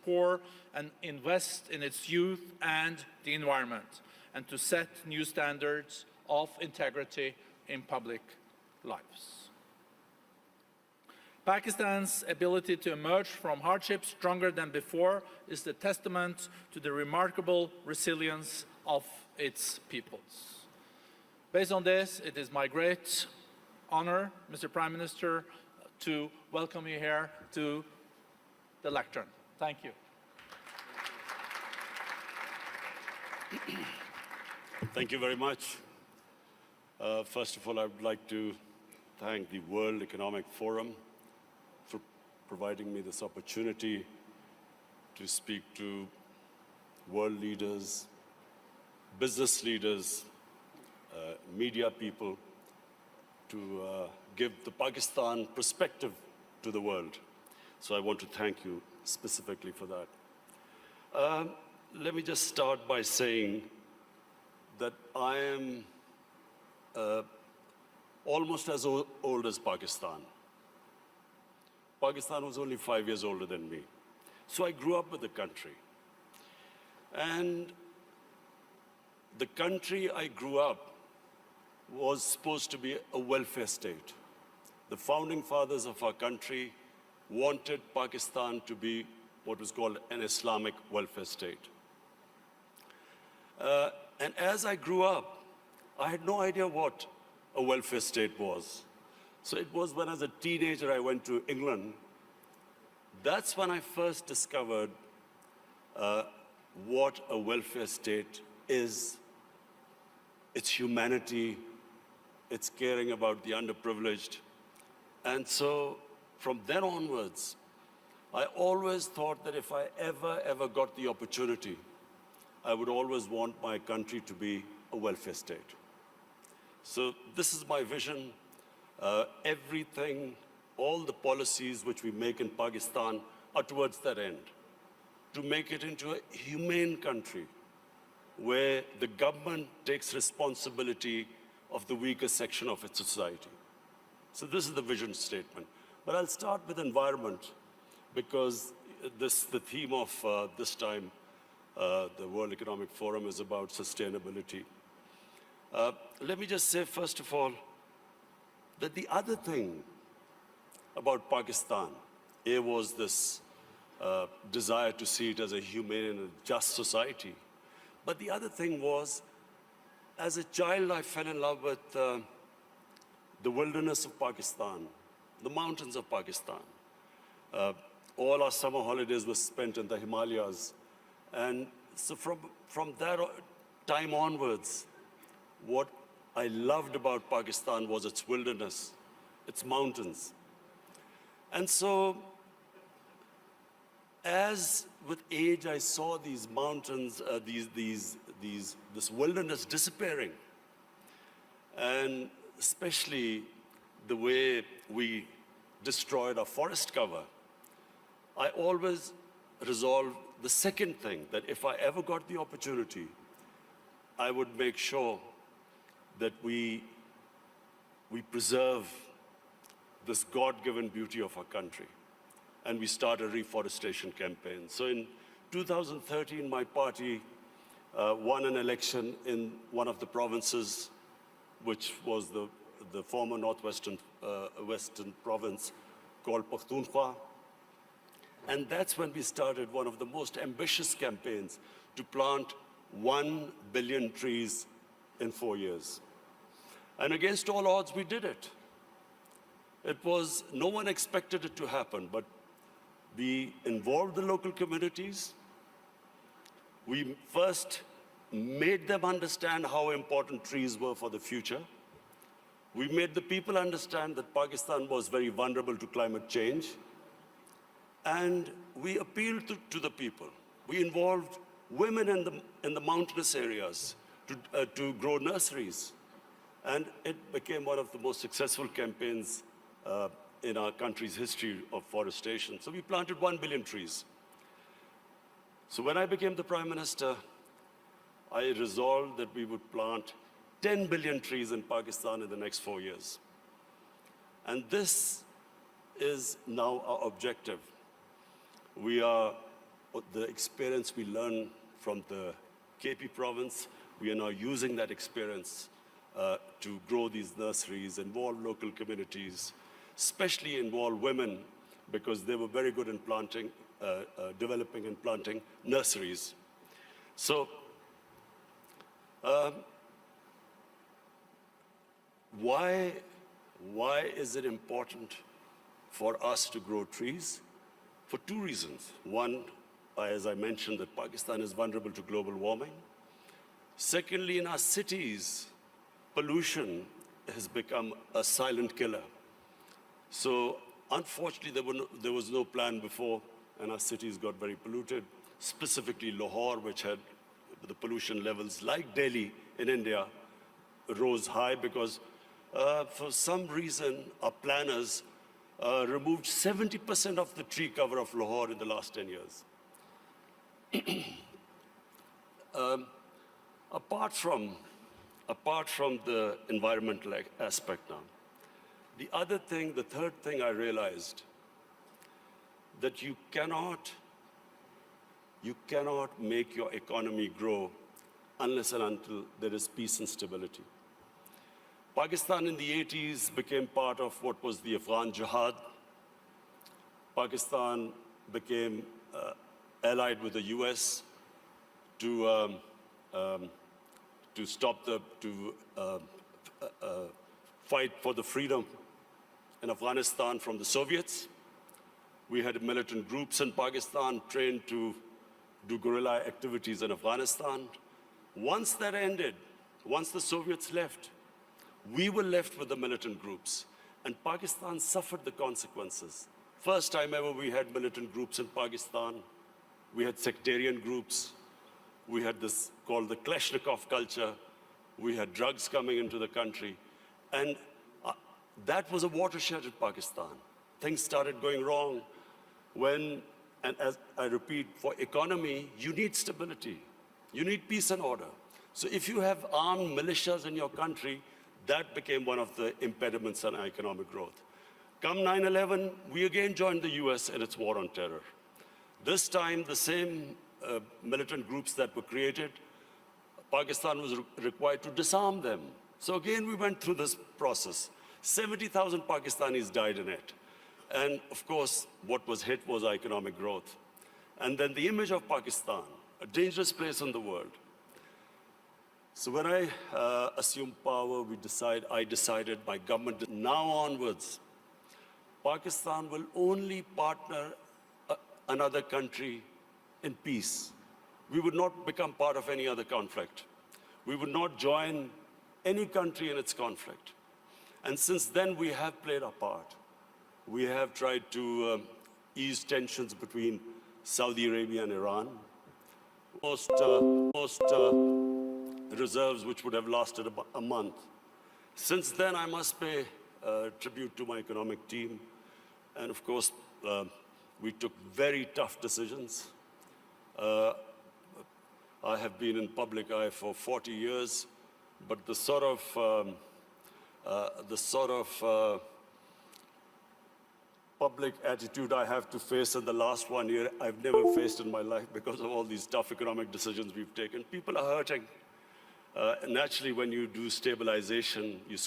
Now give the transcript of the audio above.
poor and invest in its youth and the environment, and to set new standards of integrity in public lives. Pakistan's ability to emerge from hardship stronger than before is the testament to the remarkable resilience of its peoples. Based on this, it is my great honor, Mr. Prime Minister, to welcome you here to the lectern. Thank you. Thank you very much. First of all, I would like to thank the World Economic Forum for providing me this opportunity to speak to world leaders, business leaders, media people, to give the Pakistan perspective to the world. So I want to thank you specifically for that. Let me just start by saying that I am almost as old as Pakistan. Pakistan was only 5 years older than me. So I grew up with the country. And the country I grew up was supposed to be a welfare state. The founding fathers of our country wanted Pakistan to be what was called an Islamic welfare state. And as I grew up, I had no idea what a welfare state was. So it was when as a teenager I went to England. That's when I first discovered what a welfare state is. It's humanity, it's caring about the underprivileged. And so from then onwards, I always thought that if I ever got the opportunity, I would always want my country to be a welfare state. So this is my vision. Everything, all the policies which we make in Pakistan are towards that end, to make it into a humane country where the government takes responsibility of the weaker section of its society. So this is the vision statement. But I'll start with environment, because the theme of this time, the World Economic Forum, is about sustainability. Let me just say, first of all, that the other thing about Pakistan, was this desire to see it as a humane and a just society. But the other thing was, as a child, I fell in love with the wilderness of Pakistan, the mountains of Pakistan. All our summer holidays were spent in the Himalayas. And so from that time onwards, what I loved about Pakistan was its wilderness, its mountains. And so, as with age I saw these mountains, this wilderness disappearing, and especially the way we destroyed our forest cover, I always resolved the second thing, that if I ever got the opportunity, I would make sure that we preserve this God-given beauty of our country. And we start a reforestation campaign. So in 2013, my party won an election in one of the provinces, which was the former northwestern western province called Pakhtunkhwa. And that's when we started one of the most ambitious campaigns to plant 1 billion trees in 4 years. And against all odds, we did it. No one expected it to happen, but we involved the local communities. We first made them understand how important trees were for the future. We made the people understand that Pakistan was very vulnerable to climate change. And we appealed to the people. We involved women in the mountainous areas to grow nurseries. And it became one of the most successful campaigns in our country's history of forestation. So we planted 1 billion trees. So when I became the Prime Minister, I resolved that we would plant 10 billion trees in Pakistan in the next 4 years. And this is now our objective. We are the experience we learned from the KP province, we are now using that experience to grow these nurseries, involve local communities, especially involve women, because they were very good in planting, developing and planting nurseries. So, why is it important for us to grow trees? For two reasons. One, as I mentioned, that Pakistan is vulnerable to global warming. Secondly, in our cities, pollution has become a silent killer. So unfortunately, there was no plan before, and our cities got very polluted, specifically Lahore, which had the pollution levels, like Delhi in India, rose high because for some reason, our planners removed 70% of the tree cover of Lahore in the last 10 years. Apart from the environmental aspect now, the third thing I realized, that you cannot make your economy grow unless and until there is peace and stability. Pakistan in the 80s became part of what was the Afghan Jihad. Pakistan became allied with the US to fight for the freedom in Afghanistan from the Soviets. We had militant groups in Pakistan trained to do guerrilla activities in Afghanistan. Once that ended, once the Soviets left, we were left with the militant groups, and Pakistan suffered the consequences. First time ever we had militant groups in Pakistan. We had sectarian groups. We had this called the Kalashnikov culture. We had drugs coming into the country. And that was a watershed in Pakistan. Things started going wrong when, and as I repeat, for economy, you need stability. You need peace and order. So if you have armed militias in your country, that became one of the impediments on economic growth. Come 9/11, we again joined the US in its war on terror. This time, the same militant groups that were created, Pakistan was required to disarm them. So again, we went through this process. 70,000 Pakistanis died in it. And of course, what was hit was economic growth. And then the image of Pakistan, a dangerous place in the world. So when I assumed power, I decided, my government, now onwards, Pakistan will only partner another country in peace. We would not become part of any other conflict. We would not join any country in its conflict. And since then, we have played our part. We have tried to ease tensions between Saudi Arabia and Iran. Most reserves which would have lasted about a month. Since then, I must pay tribute to my economic team. And of course, we took very tough decisions. I have been in public eye for 40 years, but the sort of public attitude I have to face in the last 1 year, I've never faced in my life because of all these tough economic decisions we've taken. People are hurting. Naturally, when you do stabilization, you